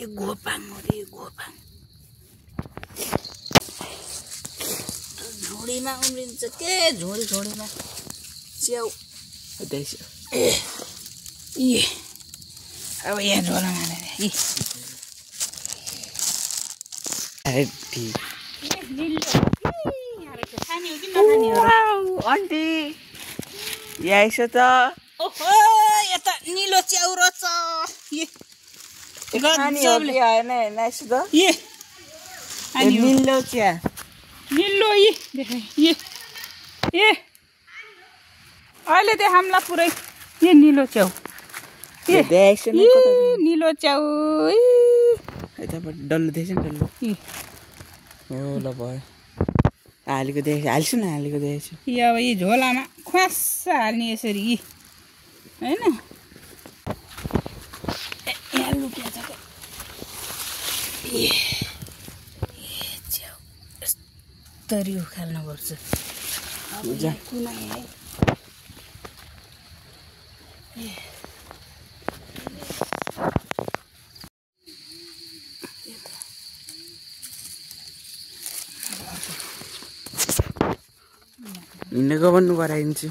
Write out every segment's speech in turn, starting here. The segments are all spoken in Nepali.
यो गोपाङ हो रे गोपाङ झोडीमा उम्रिन्छ के झोडीमा च्याउ अब यहाँ झोला हालेर आन्टी यहाँ आइस त ओहो यता निलो च्याउ रहेछ निलो चिया निलो अहिले देखामला पुरै यो निलो च्याउ निलो च्याउ डल्लो देख्छ नि डल्लो हो ल भयो हालेको देखेको हाल्छु न हालेको देखेको छु यो अब यी झोलामा ख्वास हाल्ने यसरी होइन यहाँ लुकिया छ च्याउ यस्तरी उखाल्नुपर्छ कुनै है हिँडेको भन्नु गराइदिन्छु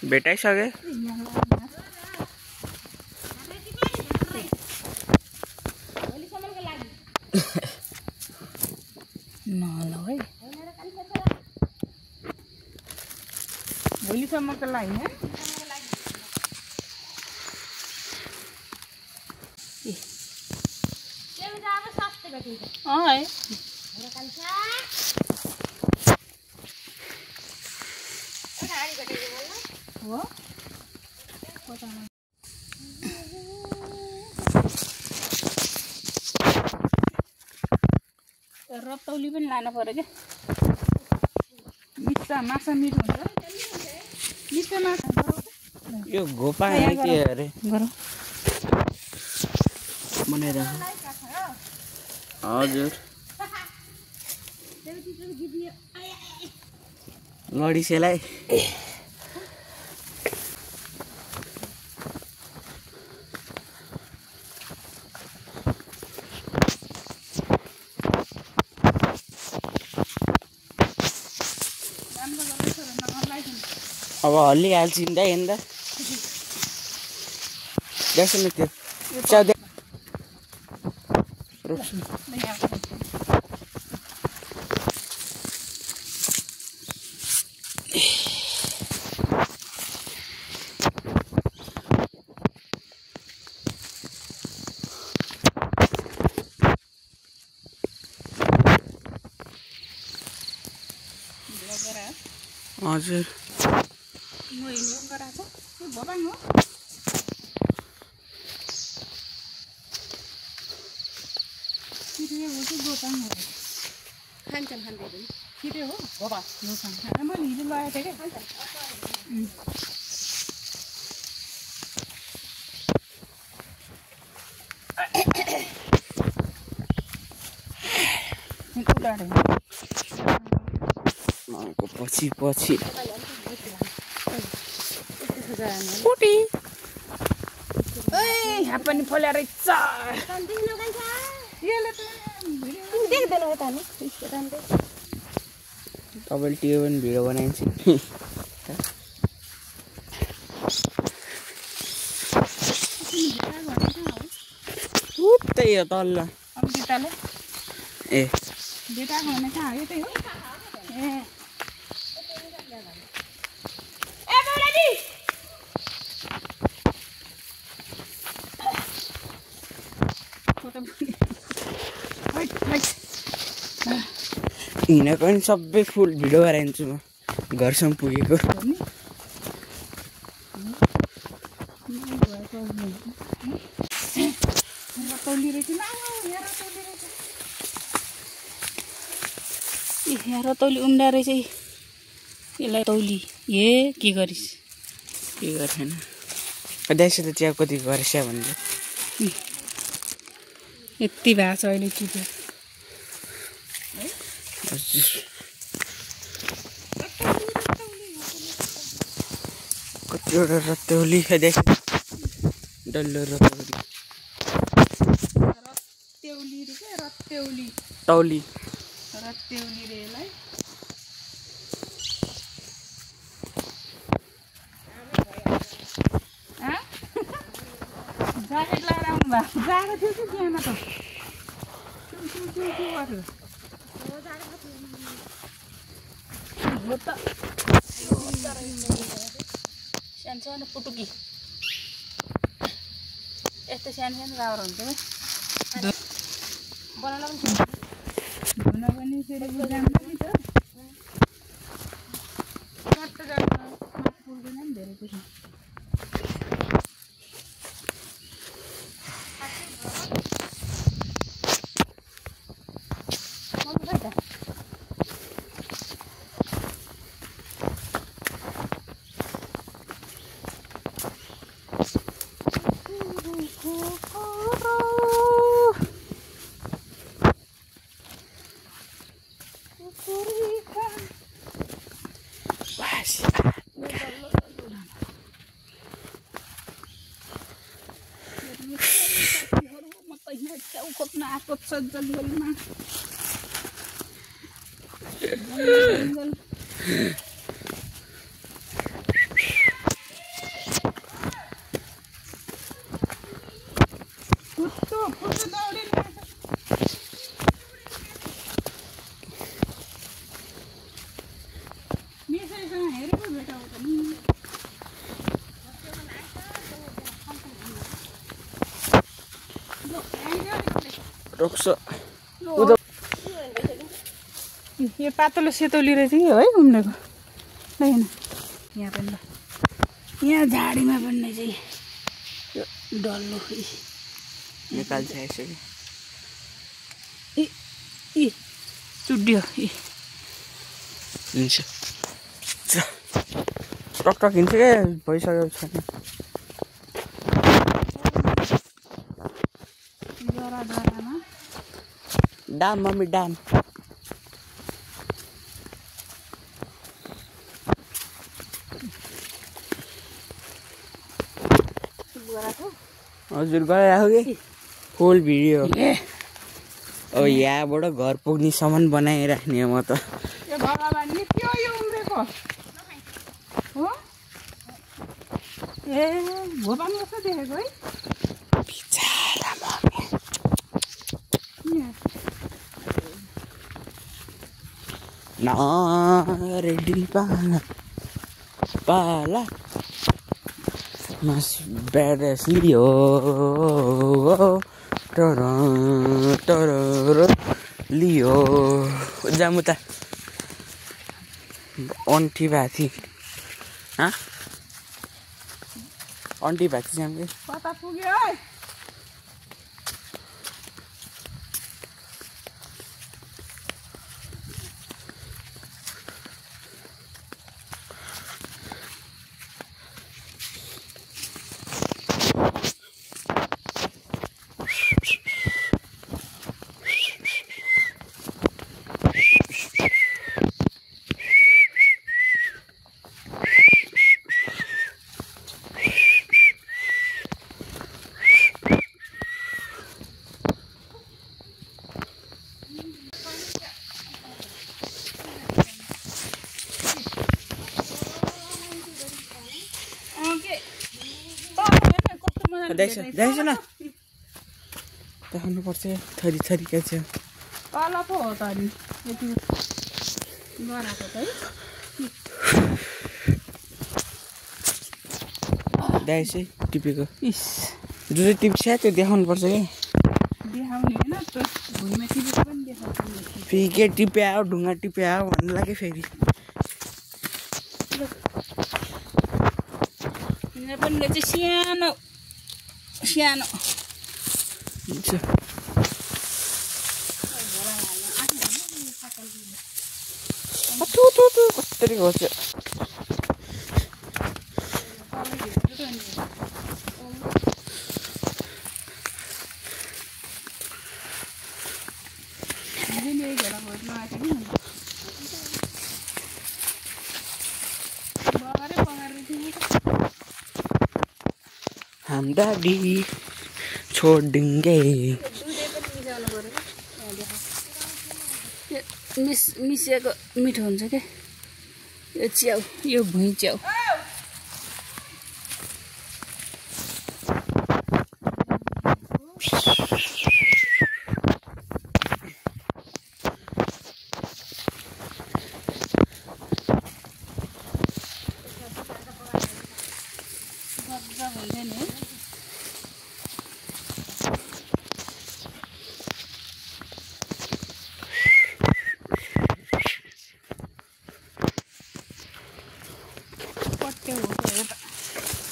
भेटाइसके है भोलिसम्मको लागि रतौली पनि लानु पर्यो क्या मिठा माछा मिठो हुन्छ मिठो माछा यो गोपा के अरे गरौँ बनाइराख हजुर लडिसेलाई अब हल्लिहाल्छ हिँड्दा हिँड्दा देख्छ न त्यो च्याउ रोक्छु हजुर म हिँड्नु गराएको छ यो भबाङ हो छिटो हो कि गोपाङ हो खान्छन् छिटो हो भबाङ गोपाङ मैले हिजो लगाएको थिएँ क्या पछि पछि यहाँ पनि फल्या रहेछ तपाईँले त्यो पनि भिडियो बनाइन्छ त्यही हो तल्ल ए बेटाको भने कहाँ हो त्यही हो हिँडेको पनि सबै फुल भिडियो गराइदिन्छु म घरसम्म पुगेको यहाँ रतौली उम्डा रहेछ यसलाई तौली ए के गरिस् के गरेन देख्छ त चिया कति गरेछ भन्छ यति भएको छ अहिले टिप्यो हजुर कतिवटा रत्तौली देख डल्लो रत्तौली तौली रत्तेउली रे यसलाई ज्याकेट लगाएर आउनु भएको जाडो थियो कि बिहान त हो त सानो सानो पुटुकी यस्तो सानो सानो राउर हुन्छ है बनाउन पनि धुन पनि फेरि जान्छ नि त कस्तो जान्छ पुग्दैन नि धेरै कुछ खोज्न आएको छ जङ्गलमा मिसैसँग हेरेको भेटाउँछ नि रोक्छ यो पातलो सेतौली रहेछ कि है घुम्नेको होइन यहाँ पनि ल यहाँ झाडीमा बन्ने चाहिँ यो डल्लो निकाल्छ यसरी इ चुड्यो हिँड्छ टकटक हिँड्छ क्या भइसकेको छैन जरामा डाम मम्मी डाम हजुर गराएको कि फुल भिडियो अब यहाँबाट घर पुग्नेसम्म बनाइराख्ने म त ए भगवान् नि त्यो यो उम्रेको हो ए भोपाङ जस्तो देखेको है बिचारा मम्मी रेडी पाला mas beres liyo toro liyo jamuta onti bati ha onti bati jamke कता पुग्यो है देख्छ न देखाउनुपर्छ थरी थरी के छ तल पो हो त नि यति गराको त है देख्छ टिपेको इस जो चाहिँ टिप्छ त्यो देखाउनुपर्छ कि देखाउने हैन त भुइँमा टिपेको पनि देखाउँछ फेरि के टिप्या ढुङ्गा टिप्या भन्नु लाग्यो फेरि यहाँ पनि चाहिँ सानो सानो कसरी गर्छ यही घेरा खोज्नु आएको हम डैडी छोड़ देंगे। मिसिएको मिठो हुन्छ क्या यो च्याउ, यो भुइँ च्याउ।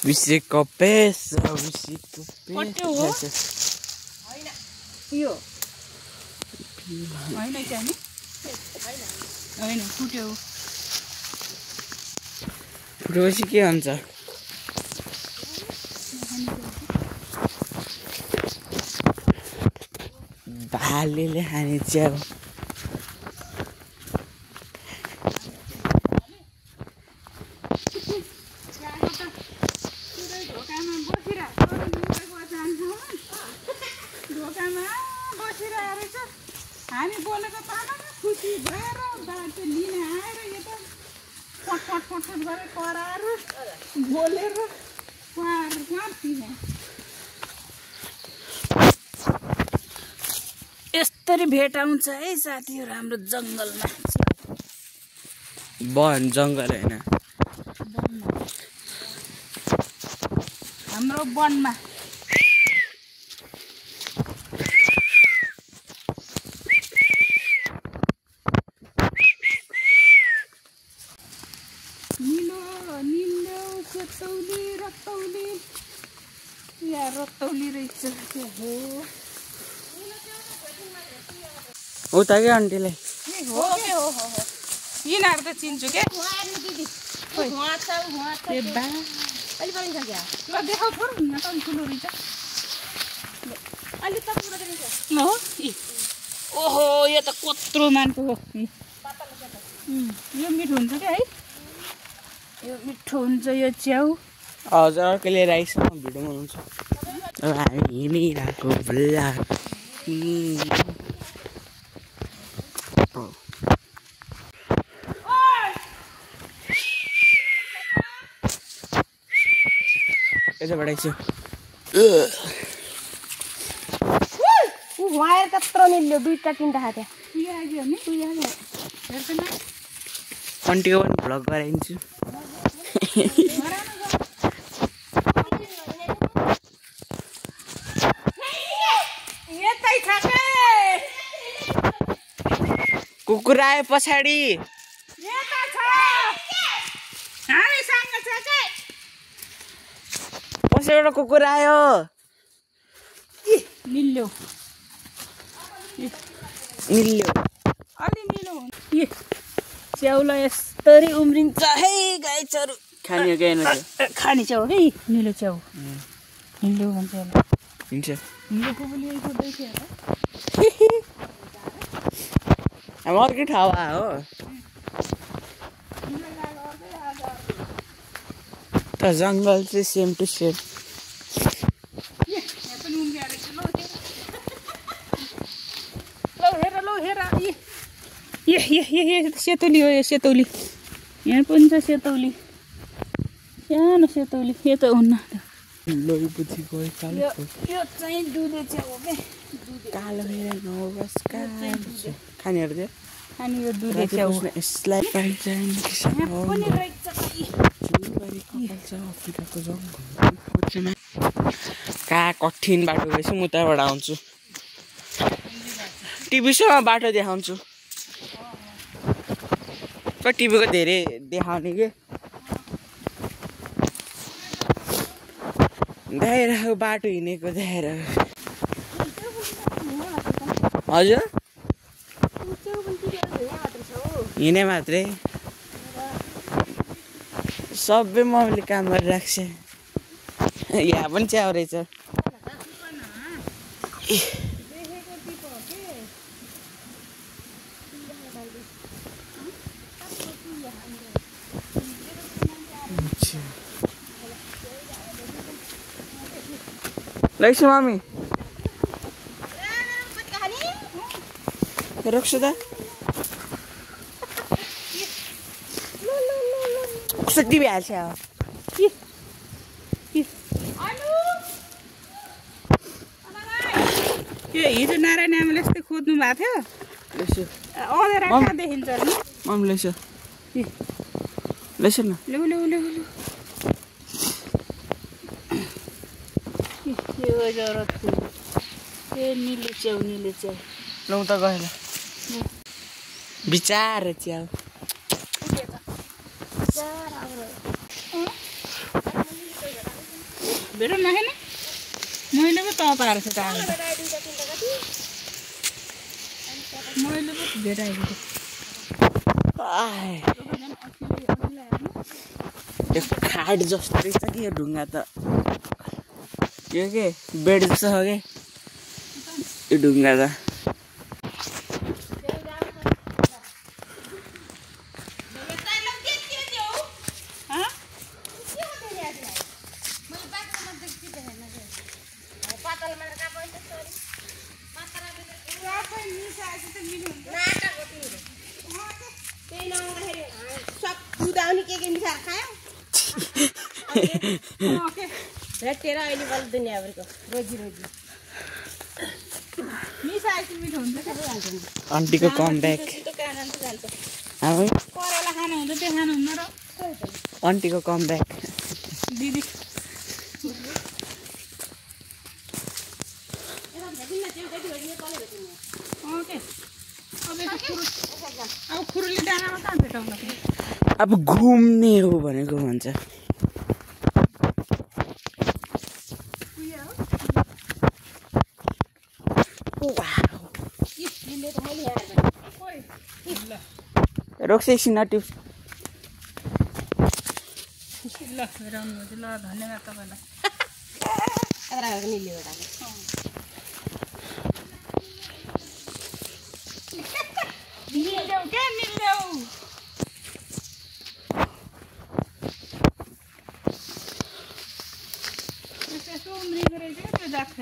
विसेको पेस यो होइन क्या नि होइन फुट्यो फुटेपछि के हुन्छ? भालेले खाने च्याउ। हामी बोलेको तामाङ खुसी भएर बाटो लिन आएर यता पटपट पटपट गरेर कराएर बोलेर यस्तरी भेट आउँछ है साथीहरू हाम्रो जङ्गलमा। वन जङ्गल होइन हाम्रो वनमा। रक्तौली रहेछ हो त क्या आन्टीलाई यिनीहरू त चिन्छु क्या। ल देखाउ थोर यहाँ त ठुलो रहेछ। ओहो यो त कत्रो मानको हो। यो मिठो हुन्छ क्या है, यो मिठो हुन्छ यो च्याउ। हजुर अर्कैले राइसमा भिडियो बनाउँछ। हामी हिँडिरहेको भुल्ला यसो बढाइछु। वायर कत्रो निल्यो, दुईटा तिनटा खाथे आन्टीको पनि भ्लग गराइदिन्छु। कुकुर आयो पछाडि। कसैबाट कुकुर आयो? निल्यो निल्यो अलि निलो हुन्छ। च्याउलाई यस्तरी उम्रिन्छ है गाईचहरू। खाने हो क्या खाने च्याउ है, निलो च्याउ निलो भन्छ यसलाई। हिँड्छ निलो पुगुली छोड्दैछ अब अर्कै ठाउँ हो त जङ्गल चाहिँ सेम टु सेम। सेतौली हो यो, सेतौली यहाँ पनि छ सेतौली, सानो सेतौली। यो त हुन्न, यो चाहिँ दुधे च्याउ हो क्या। कालो खानेहरू चाहिँ अनि यो दुधे च्याउ यसलाई पाइन्छ कहाँ कठिन बाटो गएछ। म उताबाट आउँछु, टिभीसँग बाटो देखाउँछु। टिभीको धेरै देखाउने के देखाइरहेको बाटो हिँडेको देखाइरहेको। हजुर हिँडे मात्रै सबै मैले काम गरिरहेको छ। यहाँ पनि च्याउ रहेछ। लैसु मामी रोक्छु त कस्तो टिभी हाल्छ यो हिजो नारायण आमाले यस्तै खोज्नु भएको थियो लैसु अँधेरा कहाँ देखिन्छ नि मामी लैसु लैसु न ल्याउ ल्याउ ल्याउ ल्याउ यो जरा फुल ए निलो च्याउ लौ त गएन विचार च्याउ भेटौँ न होइन मैले पो तँ पारेको छु टाढो मैले पो भेटाएको त्यो खाट जस्तो रहेछ कि यो ढुङ्गा त यो के बेड जस्तो छ के यो ढुङ्गा त भेटेर अहिले बल्ल दुनियाँभरिको रोजी आन्टीको कमब्याक करेला खानुहुन्छ त्यो खानुहुन्न र आन्टीको कमब्याक दिदी अब खुरुली डाँडामा कहाँ भेटाउन अब घुम्ने हो भनेको भन्छ रोक्छ एकछिन नट्यु ल भेटाउनुहुन्छ ल धन्यवाद तपाईँलाई निल्याउ क्या निल्याउ यसो उम्रिएको रहेछ क्या त्यो जाक्छ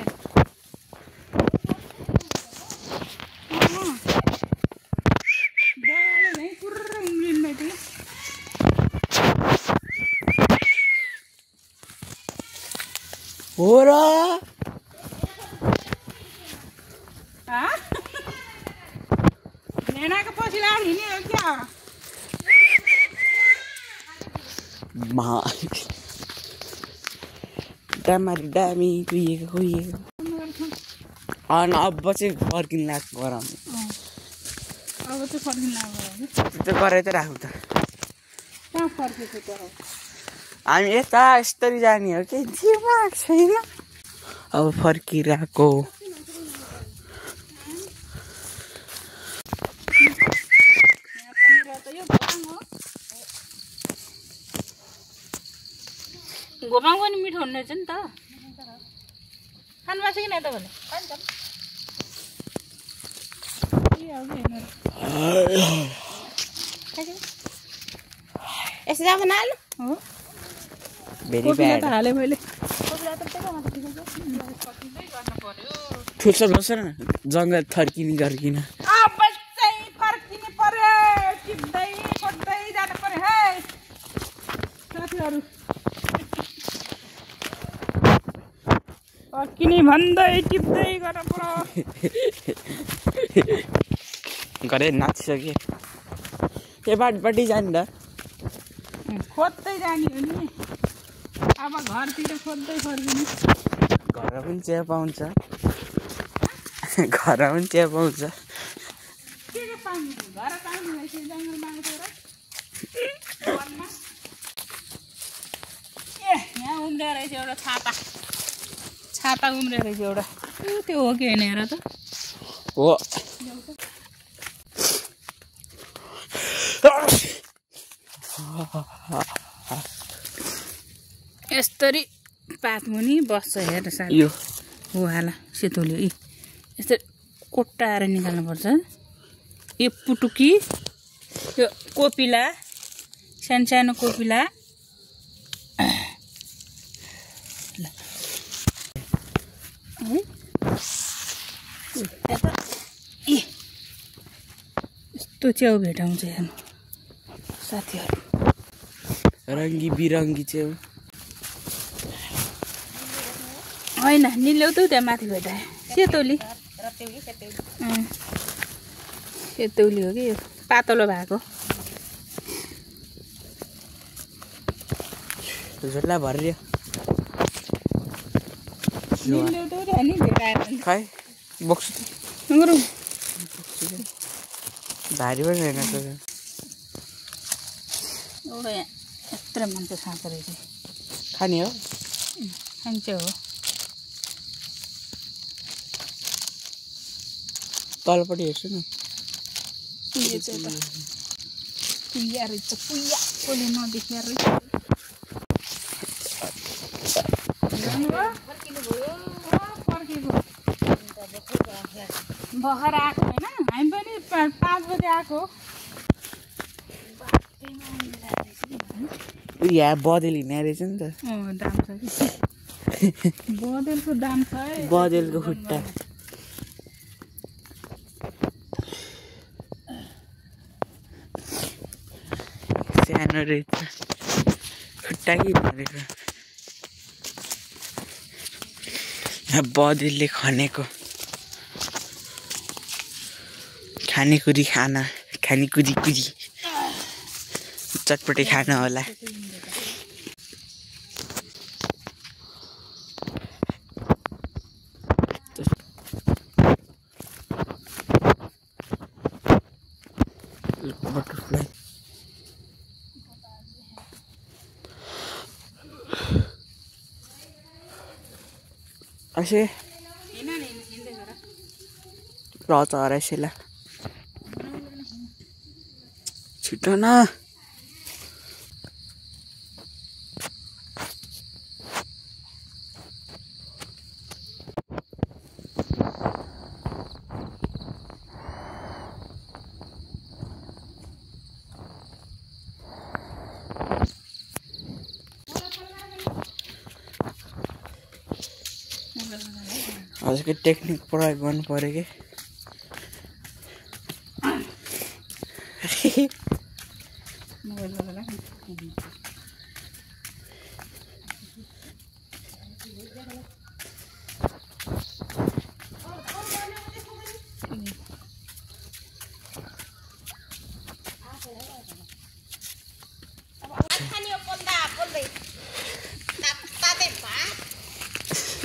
हो र नेनाको पछि लाएर हिँड्ने हो क्या दामी कुहिएको अनि अब चाहिँ फर्किन लाग्छ गराउनु अब चाहिँ फर्किन लाग्यो त्यो गरेर चाहिँ राख्नु त कहाँ फर्केको तर हामी यता यस्तरी जाने हो कि दिमाग छैन अब फर्किरहेको घोपाङ पनि मिठो हुने रहेछ नि त खानुभएको छ कि नै तपाईँले यसो जाऊ नहाल्नु हो भेरी ब्याड हालेँ मैले ठुल्छ बस्छ न जङ्गल थर्किने गर्किन अब चाहिँ फर्किनु पर्यो टिप्दै खोज्दै जानु पर्यो है साथीहरू फर्किने भन्दै टिप्दै गर्नु पर्यो गरे नाचिसके यो बाटोपट्टि जाने त खोज्दै जाने हो नि अब घरतिर खोज्दै फर्किने घर पनि चिया पाउँछ घर पनि चिया पाउँछ के पाउने घर पाउने भएपछि जङ्गलमा आउँछ ए यहाँ उम्रिएर रहेछ एउटा छाता उम्रिएर रहेछ एउटा त्यो हो कि होइन हेर त हो यस्तरी पातमुनि बस्छ हेर साथी यो हो हाला सेतोले यस्तरी कोट्टाएर निकाल्नुपर्छ यो पुटुकी यो कोपिला सानो कोपिला है यता ए यस्तो च्याउ भेटाउँछ हेर्नु साथीहरू रङ्गी बिरङ्गी च्याउ होइन निल्याउ त त्यहाँ माथि भेटाए सेतौली सेतौली हो कि यो पातलो भएको झोला भरियो निल्याउ त नि भेटाएर खै बोक्छु गरौँ भारी पनि होइन एउटा यहाँ यत्रो मान्छे खाएको रहेछ खाने हो खान्छ हो तलपट्टि हेर्छु न यो चाहिँ त पुया रहेछ पुया कसले नदेखिया रहेछ भर्खर आएको होइन हामी पनि 5 बजे आएको यहाँ बदेल हिँड्ने रहेछ नि त दाम छ कि बदेलको दाम छ है बदेलको खुट्टा सानो रहेछ खुट्टा कि भनेको बदेलले खनेको खानेकुरी खाना खानेकुरी कुरी चटपटे खाना होला बटरफ्लाई असे रच हराइसेला छिटो न हजुरको टेक्निक प्रयोग गर्नु पर्यो कि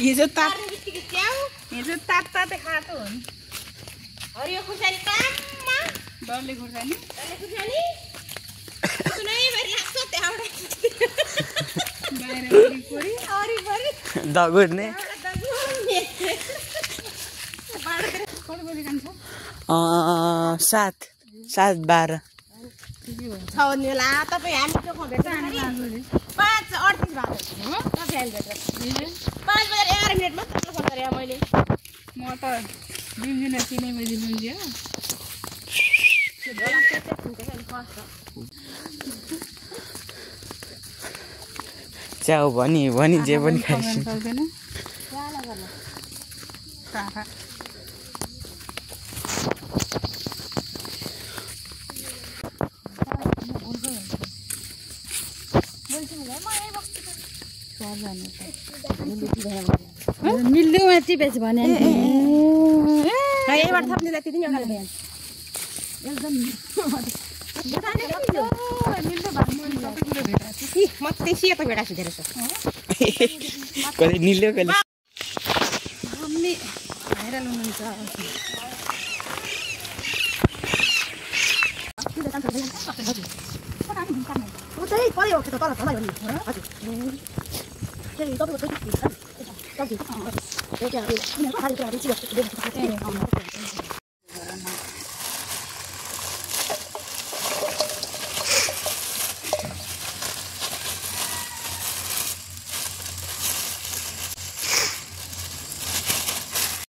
हिजो ताते खाएको हो नि हरियो खुर्सानी काममा डल्ले खुर्सानी डल्ले खुर्सानी सुनैभरि लाग्छ त्यहाँबाट बाहिर वरिपरि वरिपरि दगुर्ने कति बजी खान्छ 7:12 छ भने ला तपाईँ हामी त्यो भेट्छ 5:38 भएको हो तपाईँ हामी भेट्छ 5:11 मात्र फोन गरेँ मैले म त बिउजिन 3 बजी बुझ्यो च्याउ भनी जे पनि खाइस् सक्दैन मिल्यो यति बेच भने यहीबाट थप्ने जति पनि एउटा भ्यान एकदम म त्यही सेतो भेटाएको छु धेरै कहिले निल्यो कहिले मम्मी भाइरल हुनुहुन्छ हजुर